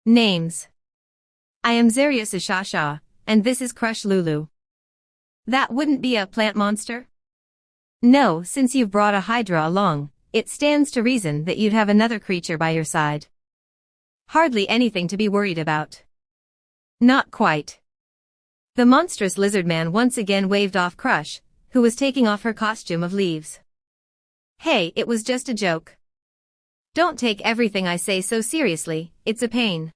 Names. I am Zarius Ashasha, and this is Crush Lulu. That wouldn't be a plant monster? No, since you've brought a Hydra along, it stands to reason that you'd have another creature by your side. Hardly anything to be worried about. Not quite. The monstrous lizard man once again waved off Crush, who was taking off her costume of leaves. Hey, it was just a joke. Don't take everything I say so seriously, it's a pain.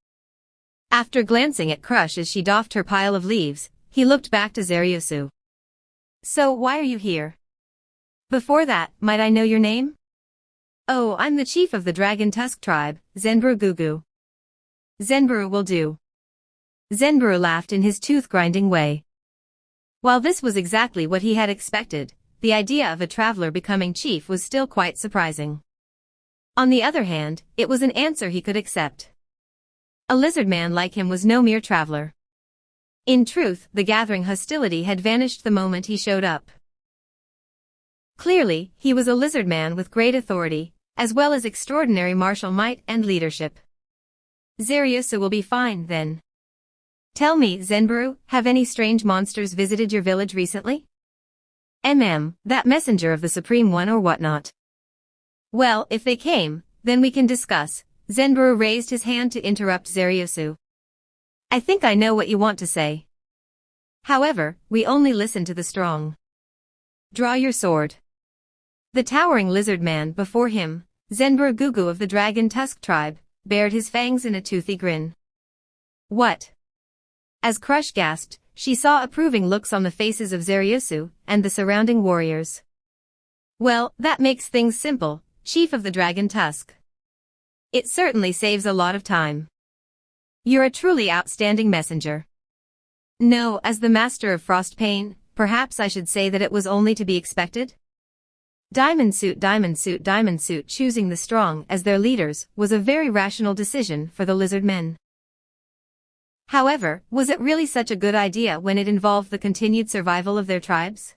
After glancing at Crush as she doffed her pile of leaves, he looked back to Zaryusu. So why are you here? Before that, might I know your name? Oh, I'm the chief of the Dragon Tusk tribe, Zenburu Gugu. Zenburu will do. Zenburu laughed in his tooth-grinding way. While this was exactly what he had expected, the idea of a traveler becoming chief was still quite surprising. On the other hand, it was an answer he could accept. A lizard man like him was no mere traveler. In truth, the gathering hostility had vanished the moment he showed up. Clearly, he was a lizard man with great authority, as well as extraordinary martial might and leadership. Zaryusu will be fine, then. Tell me, Zenburu, have any strange monsters visited your village recently? That messenger of the Supreme One or whatnot. Well, if they came, then we can discuss. Zenburu raised his hand to interrupt Zaryusu. I think I know what you want to say. However, we only listen to the strong. Draw your sword. The towering lizard man before him, Zenburu Gugu of the Dragon Tusk tribe, bared his fangs in a toothy grin. What? As Crush gasped, she saw approving looks on the faces of Zaryusu and the surrounding warriors. Well, that makes things simple, Chief of the Dragon Tusk. It certainly saves a lot of time. You're a truly outstanding messenger. No, as the master of Frost Pain, perhaps I should say that it was only to be expected? Diamond Suit choosing the strong as their leaders was a very rational decision for the lizard men. However, was it really such a good idea when it involved the continued survival of their tribes?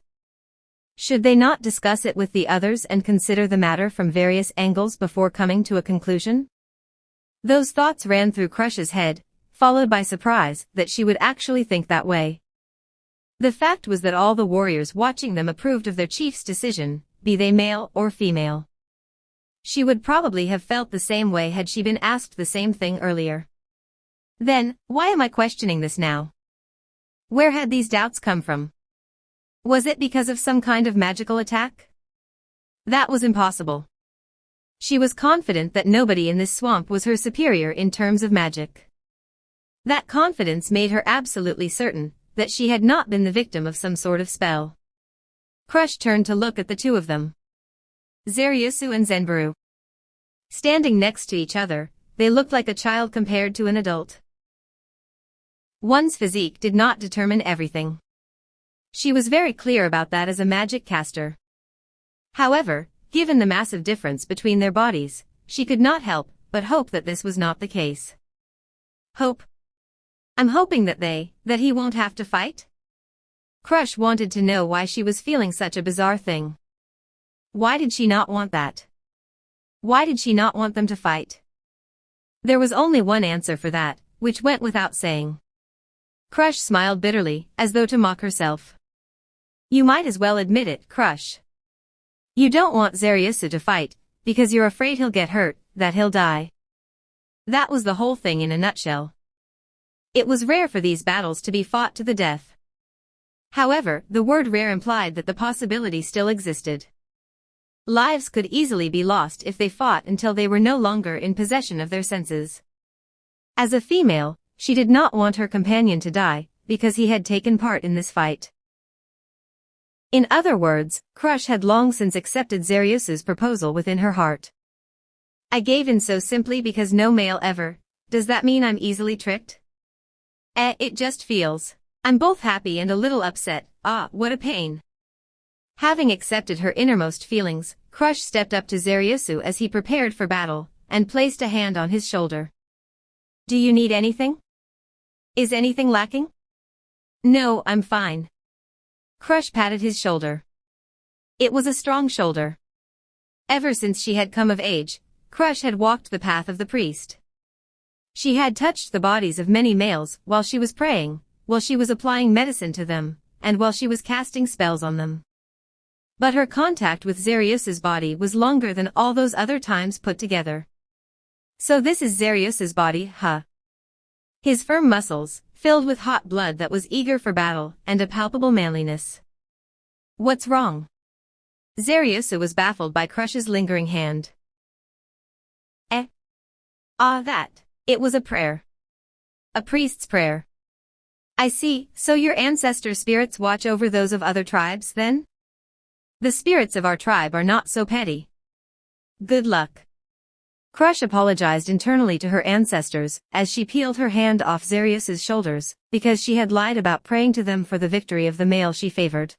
Should they not discuss it with the others and consider the matter from various angles before coming to a conclusion? Those thoughts ran through Crush's head, followed by surprise that she would actually think that way. The fact was that all the warriors watching them approved of their chief's decision, be they male or female. She would probably have felt the same way had she been asked the same thing earlier. Then, why am I questioning this now? Where had these doubts come from? Was it because of some kind of magical attack? That was impossible. She was confident that nobody in this swamp was her superior in terms of magic. That confidence made her absolutely certain that she had not been the victim of some sort of spell. Crush turned to look at the two of them. Zaryusu and Zenburu. Standing next to each other, they looked like a child compared to an adult. One's physique did not determine everything. She was very clear about that as a magic caster. However, given the massive difference between their bodies, she could not help but hope that this was not the case. Hope? I'm hoping that he won't have to fight? Crush wanted to know why she was feeling such a bizarre thing. Why did she not want that? Why did she not want them to fight? There was only one answer for that, which went without saying. Crush smiled bitterly, as though to mock herself. You might as well admit it, Crush. You don't want Zaryusu to fight, because you're afraid he'll get hurt, that he'll die. That was the whole thing in a nutshell. It was rare for these battles to be fought to the death. However, the word rare implied that the possibility still existed. Lives could easily be lost if they fought until they were no longer in possession of their senses. As a female, she did not want her companion to die, because he had taken part in this fight. In other words, Crush had long since accepted Zaryusu's proposal within her heart. I gave in so simply because no male ever. Does that mean I'm easily tricked? It just feels. I'm both happy and a little upset. What a pain. Having accepted her innermost feelings, Crush stepped up to Zaryusu as he prepared for battle, and placed a hand on his shoulder. Do you need anything? Is anything lacking? No, I'm fine. Crush patted his shoulder. It was a strong shoulder. Ever since she had come of age, Crush had walked the path of the priest. She had touched the bodies of many males while she was praying, while she was applying medicine to them, and while she was casting spells on them. But her contact with Xerius's body was longer than all those other times put together. So this is Xerius's body, huh? His firm muscles, filled with hot blood that was eager for battle, and a palpable manliness. What's wrong? Xerius was baffled by Crush's lingering hand. That. It was a prayer. A priest's prayer. I see, so your ancestors' spirits watch over those of other tribes, then? The spirits of our tribe are not so petty. Good luck. Crush apologized internally to her ancestors as she peeled her hand off Xerius's shoulders, because she had lied about praying to them for the victory of the male she favored.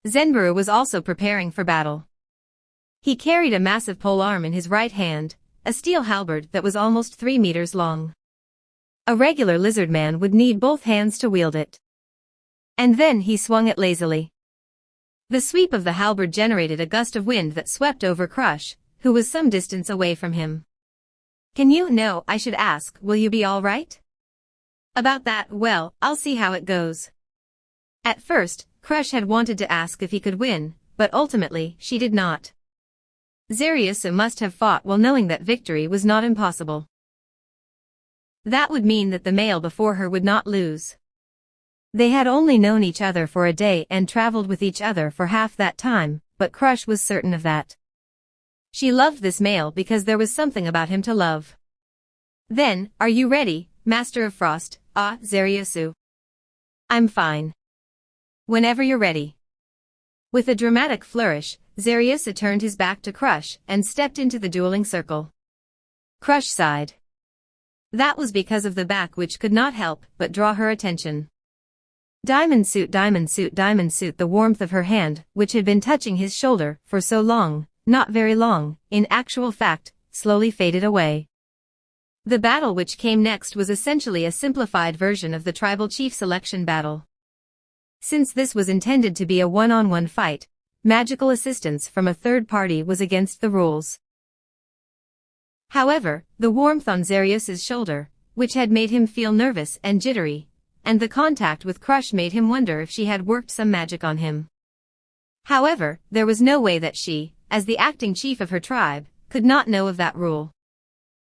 Zenburu was also preparing for battle. He carried a massive polearm in his right hand, a steel halberd that was almost 3 meters long. A regular lizard man would need both hands to wield it. And then he swung it lazily. The sweep of the halberd generated a gust of wind that swept over Crush, who was some distance away from him. No, I should ask, will you be all right? About that, well, I'll see how it goes. At first, Crush had wanted to ask if he could win, but ultimately, she did not. Xerius must have fought well knowing that victory was not impossible. That would mean that the male before her would not lose. They had only known each other for a day and traveled with each other for half that time, but Crush was certain of that. She loved this male because there was something about him to love. Then, are you ready, Master of Frost? Xerius. I'm fine. Whenever you're ready. With a dramatic flourish, Xerius turned his back to Crush and stepped into the dueling circle. Crush sighed. That was because of the back which could not help but draw her attention. Diamond suit, diamond suit, diamond suit. The warmth of her hand, which had been touching his shoulder for so long, not very long, in actual fact, slowly faded away. The battle which came next was essentially a simplified version of the tribal chief selection battle. Since this was intended to be a one-on-one fight, magical assistance from a third party was against the rules. However, the warmth on Xerius's shoulder, which had made him feel nervous and jittery, and the contact with Crush made him wonder if she had worked some magic on him. However, there was no way that she, as the acting chief of her tribe, could not know of that rule.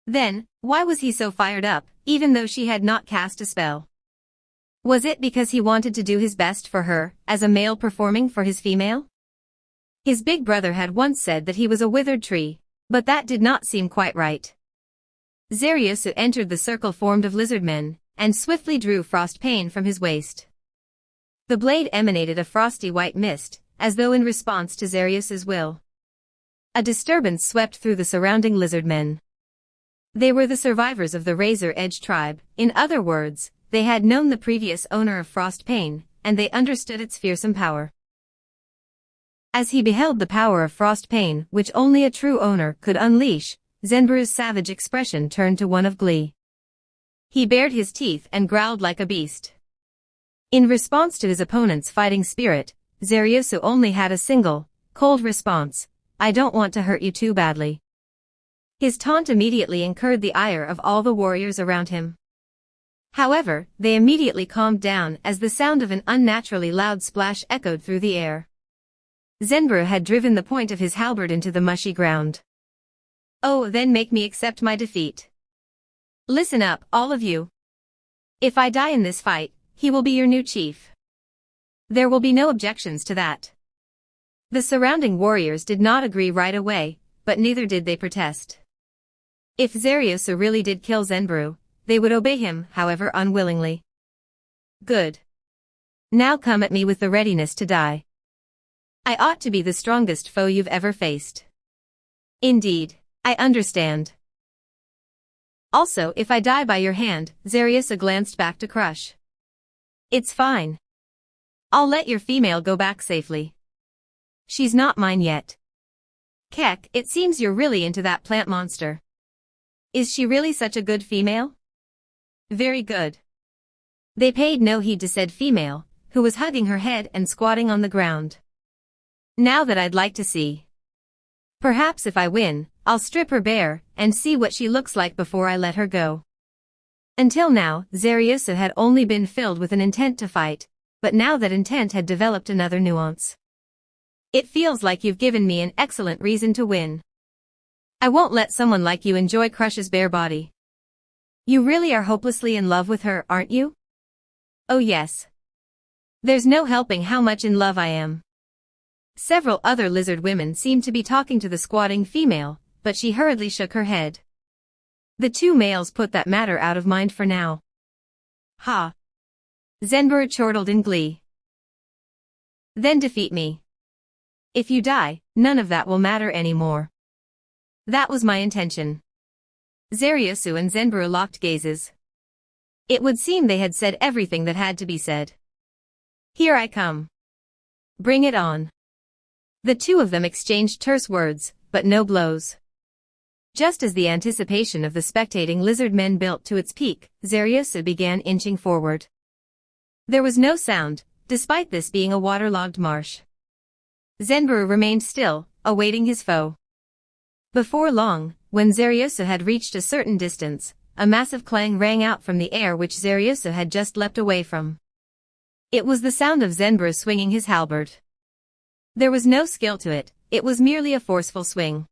Then, why was he so fired up, even though she had not cast a spell? Was it because he wanted to do his best for her, as a male performing for his female? His big brother had once said that he was a withered tree, but that did not seem quite right. Xerius entered the circle formed of lizard men, and swiftly drew Frostpain from his waist. The blade emanated a frosty white mist, as though in response to Xerius's will. A disturbance swept through the surrounding lizard men. They were the survivors of the Razor Edge tribe. In other words, they had known the previous owner of Frostpain, and they understood its fearsome power. As he beheld the power of Frostpain, which only a true owner could unleash, Zenburu's savage expression turned to one of glee. He bared his teeth and growled like a beast. In response to his opponent's fighting spirit, Xerius only had a single, cold response: I don't want to hurt you too badly. His taunt immediately incurred the ire of all the warriors around him. However, they immediately calmed down as the sound of an unnaturally loud splash echoed through the air. Zenburu had driven the point of his halberd into the mushy ground. Oh, then make me accept my defeat. Listen up, all of you. If I die in this fight, he will be your new chief. There will be no objections to that. The surrounding warriors did not agree right away, but neither did they protest. If Xerius really did kill Zenburu, they would obey him, however unwillingly. Good. Now come at me with the readiness to die. I ought to be the strongest foe you've ever faced. Indeed, I understand. Also, if I die by your hand, Xerius glanced back to Crush. It's fine. I'll let your female go back safely. She's not mine yet. Keck, it seems you're really into that plant monster. Is she really such a good female? Very good. They paid no heed to said female, who was hugging her head and squatting on the ground. Now that I'd like to see. Perhaps if I win, I'll strip her bare and see what she looks like before I let her go. Until now, Zariusa had only been filled with an intent to fight, but now that intent had developed another nuance. It feels like you've given me an excellent reason to win. I won't let someone like you enjoy Crush's bare body. You really are hopelessly in love with her, aren't you? Oh yes. There's no helping how much in love I am. Several other lizard women seemed to be talking to the squatting female, but she hurriedly shook her head. The two males put that matter out of mind for now. Ha! Zenburu chortled in glee. Then defeat me. If you die, none of that will matter anymore. That was my intention. Zariusu and Zenburu locked gazes. It would seem they had said everything that had to be said. Here I come. Bring it on. The two of them exchanged terse words, but no blows. Just as the anticipation of the spectating lizard men built to its peak, Zariusu began inching forward. There was no sound, despite this being a waterlogged marsh. Zenburu remained still, awaiting his foe. Before long, when Zariusu had reached a certain distance, a massive clang rang out from the air which Zariusu had just leapt away from. It was the sound of Zenburu swinging his halberd. There was no skill to it, it was merely a forceful swing.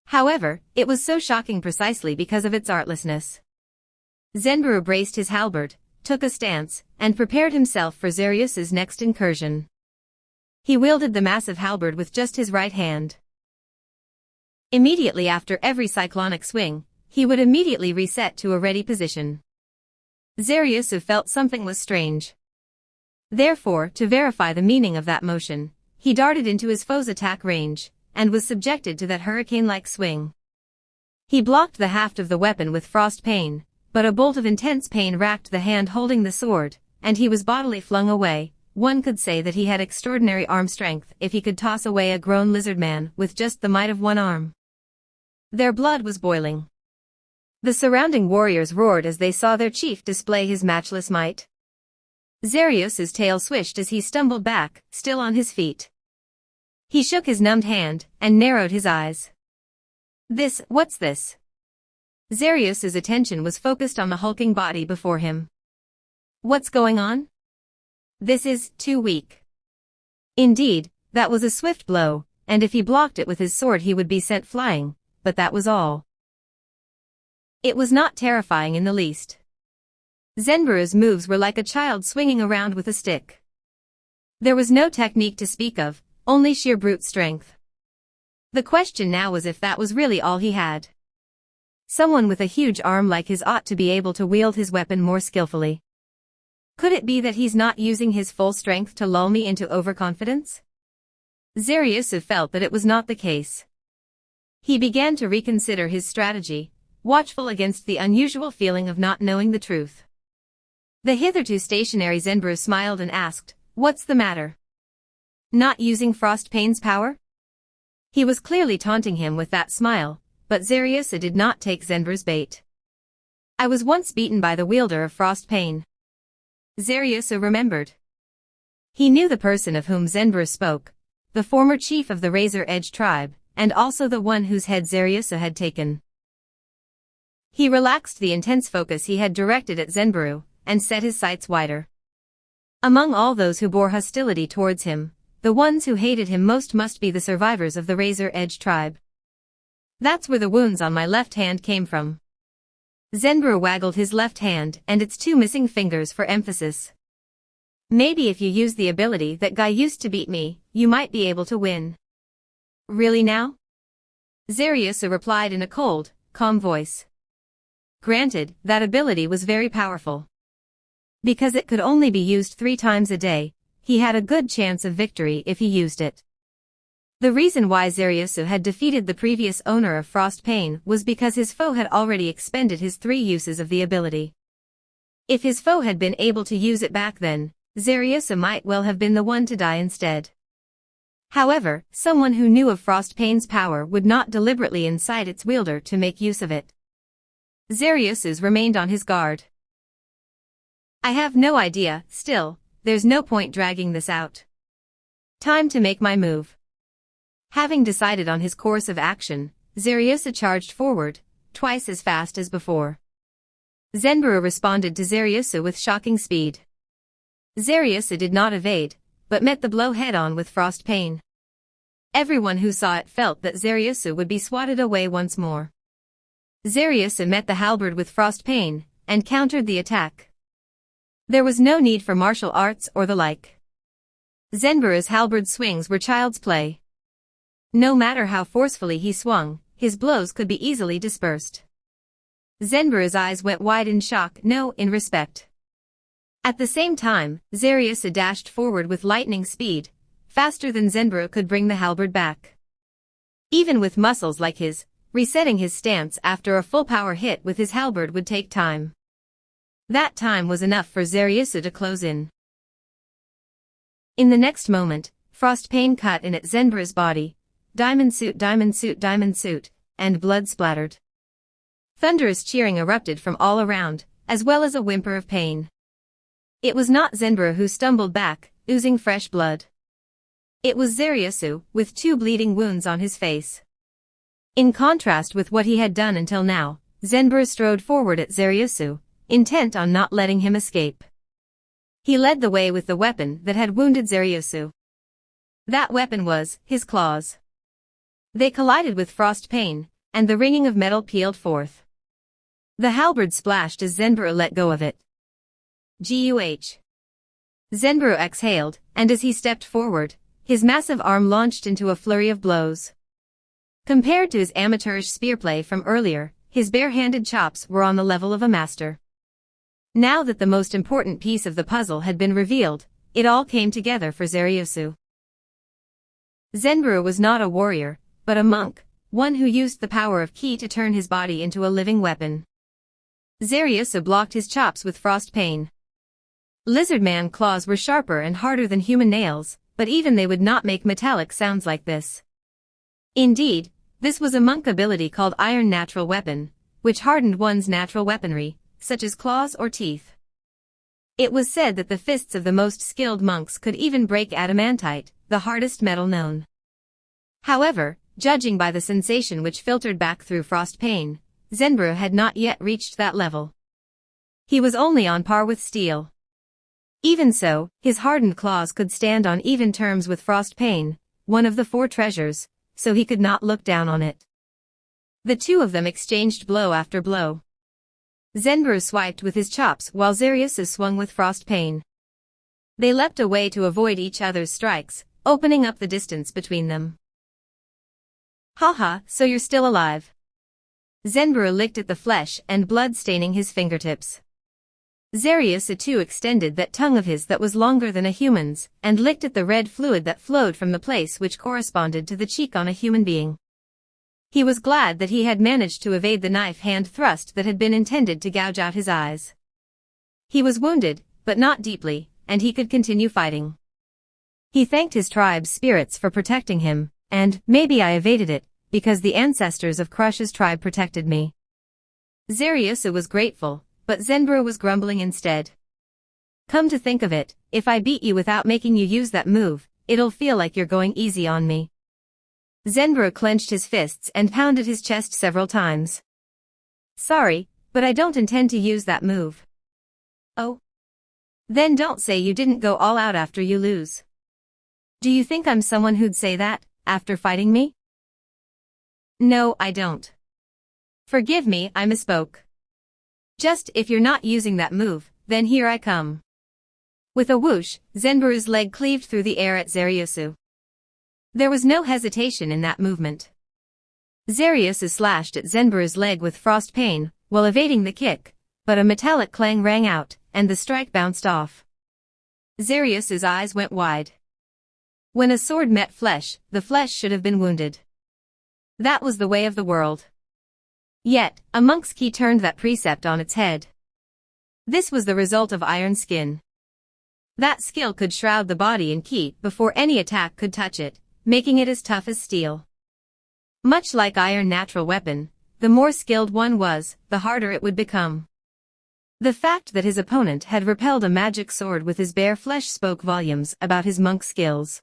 However, it was so shocking precisely because of its artlessness. Zenburu braced his halberd, took a stance, and prepared himself for Zariusu's next incursion. He wielded the massive halberd with just his right hand. Immediately after every cyclonic swing, he would immediately reset to a ready position. Zariusu felt something was strange. Therefore, to verify the meaning of that motion, he darted into his foe's attack range, and was subjected to that hurricane-like swing. He blocked the haft of the weapon with frost pain, but a bolt of intense pain racked the hand holding the sword, and he was bodily flung away. One could say that he had extraordinary arm strength if he could toss away a grown lizard man with just the might of one arm. Their blood was boiling. The surrounding warriors roared as they saw their chief display his matchless might. Zariusu's tail swished as he stumbled back, still on his feet. He shook his numbed hand, and narrowed his eyes. What's this? Zariusu's attention was focused on the hulking body before him. What's going on? This is too weak. Indeed, that was a swift blow, and if he blocked it with his sword he would be sent flying, but that was all. It was not terrifying in the least. Zenburu's moves were like a child swinging around with a stick. There was no technique to speak of, only sheer brute strength. The question now was if that was really all he had. Someone with a huge arm like his ought to be able to wield his weapon more skillfully. Could it be that he's not using his full strength to lull me into overconfidence? Zariusu felt that it was not the case. He began to reconsider his strategy, watchful against the unusual feeling of not knowing the truth. The hitherto stationary Zenburu smiled and asked, "What's the matter? Not using Frost Pain's power?" He was clearly taunting him with that smile, but Zariusu did not take Zenburu's bait. "I was once beaten by the wielder of Frost Pain." Zariusu remembered. He knew the person of whom Zenburu spoke, the former chief of the Razor Edge tribe, and also the one whose head Zariusu had taken. He relaxed the intense focus he had directed at Zenburu, and set his sights wider. Among all those who bore hostility towards him, the ones who hated him most must be the survivors of the Razor Edge tribe. That's where the wounds on my left hand came from. Zenburu waggled his left hand and its two missing fingers for emphasis. Maybe if you use the ability that guy used to beat me, you might be able to win. Really now? Zariusu replied in a cold, calm voice. Granted, that ability was very powerful. Because it could only be used 3 times a day, he had a good chance of victory if he used it. The reason why Zariusu had defeated the previous owner of Frost Pain was because his foe had already expended his 3 uses of the ability. If his foe had been able to use it back then, Zariusu might well have been the one to die instead. However, someone who knew of Frost Pain's power would not deliberately incite its wielder to make use of it. Zariusu remained on his guard. I have no idea, still, there's no point dragging this out. Time to make my move. Having decided on his course of action, Zariusu charged forward, twice as fast as before. Zenburu responded to Zaryusu with shocking speed. Zaryusu did not evade, but met the blow head-on with frost pain. Everyone who saw it felt that Zaryusu would be swatted away once more. Zaryusu met the halberd with frost pain, and countered the attack. There was no need for martial arts or the like. Zenburu's halberd swings were child's play. No matter how forcefully he swung, his blows could be easily dispersed. Zenburu's eyes went wide in shock, no, in respect. At the same time, Zaryusu dashed forward with lightning speed, faster than Zenburu could bring the halberd back. Even with muscles like his, resetting his stance after a full power hit with his halberd would take time. That time was enough for Zaryusu to close in. In the next moment, frost pain cut in at Zenburu's body, diamond suit, and blood splattered. Thunderous cheering erupted from all around, as well as a whimper of pain. It was not Zenburu who stumbled back, oozing fresh blood. It was Zaryusu, with 2 bleeding wounds on his face. In contrast with what he had done until now, Zenburu strode forward at Zaryusu, intent on not letting him escape. He led the way with the weapon that had wounded Zaryusu. That weapon was his claws. They collided with frost pain, and the ringing of metal peeled forth. The halberd splashed as Zenburu let go of it. Guh. Zenburu exhaled, and as he stepped forward, his massive arm launched into a flurry of blows. Compared to his amateurish spearplay from earlier, his bare-handed chops were on the level of a master. Now that the most important piece of the puzzle had been revealed, it all came together for Zaryusu. Zenburu was not a warrior, but a monk, one who used the power of ki to turn his body into a living weapon. Zaryusu blocked his chops with frost pain. Lizardman claws were sharper and harder than human nails, but even they would not make metallic sounds like this. Indeed, this was a monk ability called Iron Natural Weapon, which hardened one's natural weaponry, such as claws or teeth. It was said that the fists of the most skilled monks could even break adamantite, the hardest metal known. However, judging by the sensation which filtered back through frost pain, Zenburu had not yet reached that level. He was only on par with steel. Even so, his hardened claws could stand on even terms with frost pain, one of the 4 treasures, so he could not look down on it. The 2 of them exchanged blow after blow. Zenburu swiped with his chops while Zaryusu swung with frost pain. They leapt away to avoid each other's strikes, opening up the distance between them. Haha, so you're still alive. Zenburu licked at the flesh and blood staining his fingertips. Zaryusu too extended that tongue of his that was longer than a human's, and licked at the red fluid that flowed from the place which corresponded to the cheek on a human being. He was glad that he had managed to evade the knife hand thrust that had been intended to gouge out his eyes. He was wounded, but not deeply, and he could continue fighting. He thanked his tribe's spirits for protecting him, and maybe I evaded it, because the ancestors of Crush's tribe protected me. Zaryusu was grateful, but Zenburu was grumbling instead. Come to think of it, if I beat you without making you use that move, it'll feel like you're going easy on me. Zenburu clenched his fists and pounded his chest several times. Sorry, but I don't intend to use that move. Oh? Then don't say you didn't go all out after you lose. Do you think I'm someone who'd say that, after fighting me? No, I don't. Forgive me, I misspoke. Just if you're not using that move, then here I come. With a whoosh, Zenburu's leg cleaved through the air at Zaryusu. There was no hesitation in that movement. Zaryusu slashed at Zenburu's leg with frost pain, while evading the kick, but a metallic clang rang out, and the strike bounced off. Zaryusu's eyes went wide. When a sword met flesh, the flesh should have been wounded. That was the way of the world. Yet, a monk's ki turned that precept on its head. This was the result of iron skin. That skill could shroud the body in ki before any attack could touch it, making it as tough as steel. Much like Iron Natural Weapon, the more skilled one was, the harder it would become. The fact that his opponent had repelled a magic sword with his bare flesh spoke volumes about his monk skills.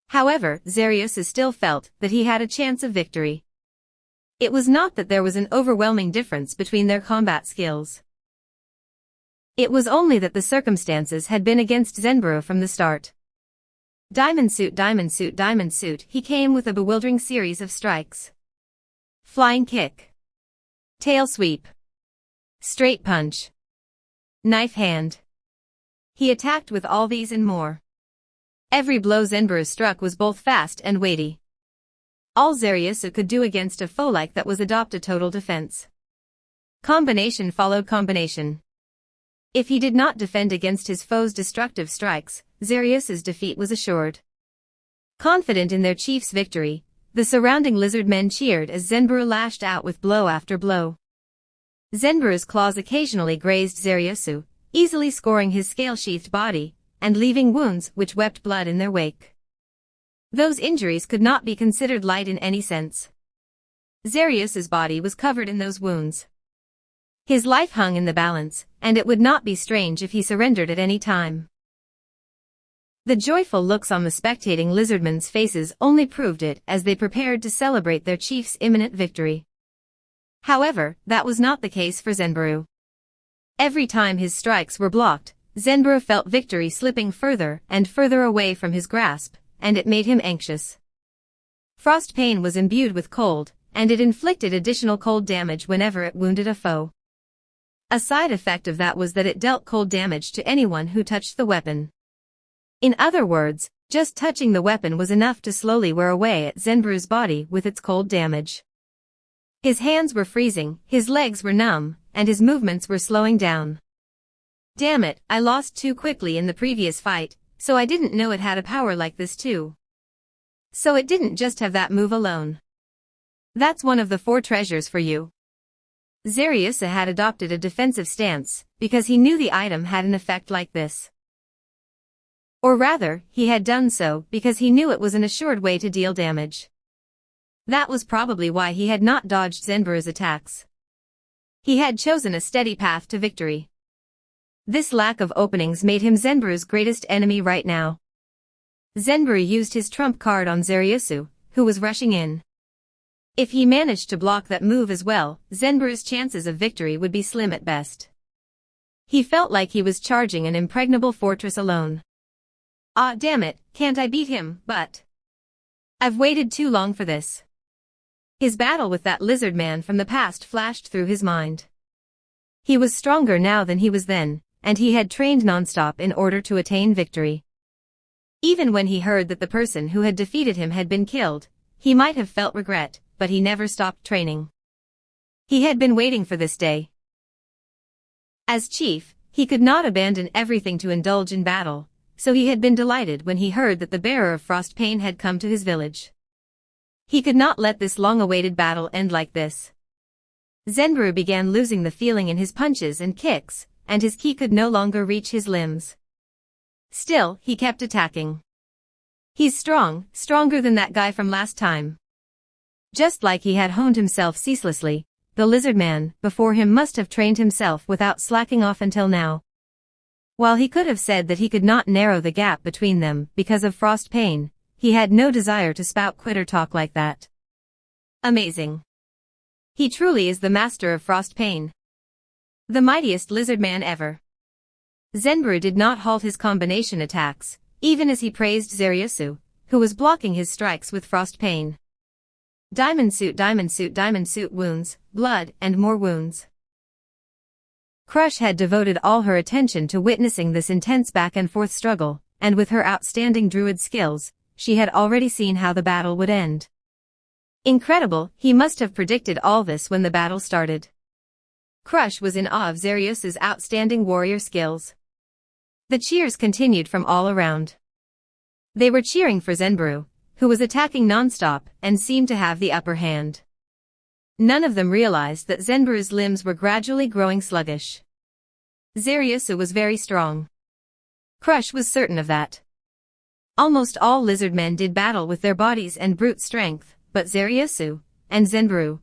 However, Zaryusu still felt that he had a chance of victory. It was not that there was an overwhelming difference between their combat skills. It was only that the circumstances had been against Zenburo from the start. Diamond suit, diamond suit, diamond suit, he came with a bewildering series of strikes. Flying kick. Tail sweep. Straight punch. Knife hand. He attacked with all these and more. Every blow Zenburo struck was both fast and weighty. All Zaryusu could do against a foe like that was adopt a total defense. Combination followed combination. If he did not defend against his foe's destructive strikes, Zaryusu's defeat was assured. Confident in their chief's victory, the surrounding lizard men cheered as Zenburo lashed out with blow after blow. Zenburo's claws occasionally grazed Zaryusu, easily scoring his scale-sheathed body, and leaving wounds which wept blood in their wake. Those injuries could not be considered light in any sense. Zaryusu's body was covered in those wounds. His life hung in the balance, and it would not be strange if he surrendered at any time. The joyful looks on the spectating lizardmen's faces only proved it as they prepared to celebrate their chief's imminent victory. However, that was not the case for Zenburo. Every time his strikes were blocked, Zenburo felt victory slipping further and further away from his grasp, and it made him anxious. Frost pain was imbued with cold, and it inflicted additional cold damage whenever it wounded a foe. A side effect of that was that it dealt cold damage to anyone who touched the weapon. In other words, just touching the weapon was enough to slowly wear away at Zenburo's body with its cold damage. His hands were freezing, his legs were numb, and his movements were slowing down. Damn it, I lost too quickly in the previous fight, so I didn't know it had a power like this too. So it didn't just have that move alone. That's one of the 4 treasures for you. Zaryusu had adopted a defensive stance, because he knew the item had an effect like this. Or rather, he had done so because he knew it was an assured way to deal damage. That was probably why he had not dodged Zenburo's attacks. He had chosen a steady path to victory. This lack of openings made him Zenburo's greatest enemy right now. Zenburo used his trump card on Zaryusu, who was rushing in. If he managed to block that move as well, Zenburo's chances of victory would be slim at best. He felt like he was charging an impregnable fortress alone. Ah, damn it, can't I beat him, but I've waited too long for this. His battle with that lizard man from the past flashed through his mind. He was stronger now than he was then, and he had trained nonstop in order to attain victory. Even when he heard that the person who had defeated him had been killed, he might have felt regret, but he never stopped training. He had been waiting for this day. As chief, he could not abandon everything to indulge in battle, so he had been delighted when he heard that the bearer of Frost Pain had come to his village. He could not let this long-awaited battle end like this. Zenburo began losing the feeling in his punches and kicks, and his ki could no longer reach his limbs. Still, he kept attacking. He's strong, stronger than that guy from last time. Just like he had honed himself ceaselessly, the lizard man before him must have trained himself without slacking off until now. While he could have said that he could not narrow the gap between them because of Frost Pain, he had no desire to spout quitter talk like that. Amazing. He truly is the master of Frost Pain. The mightiest lizard man ever. Zenburo did not halt his combination attacks, even as he praised Zaryusu, who was blocking his strikes with Frost Pain. Diamond suit, diamond suit, diamond suit, wounds, blood, and more wounds. Crush had devoted all her attention to witnessing this intense back-and-forth struggle, and with her outstanding druid skills, she had already seen how the battle would end. Incredible, he must have predicted all this when the battle started. Crush was in awe of Zaryusu's outstanding warrior skills. The cheers continued from all around. They were cheering for Zenburo, who was attacking non-stop and seemed to have the upper hand. None of them realized that Zenburo's limbs were gradually growing sluggish. Zaryusu was very strong. Crush was certain of that. Almost all lizard men did battle with their bodies and brute strength, but Zaryusu and Zenburo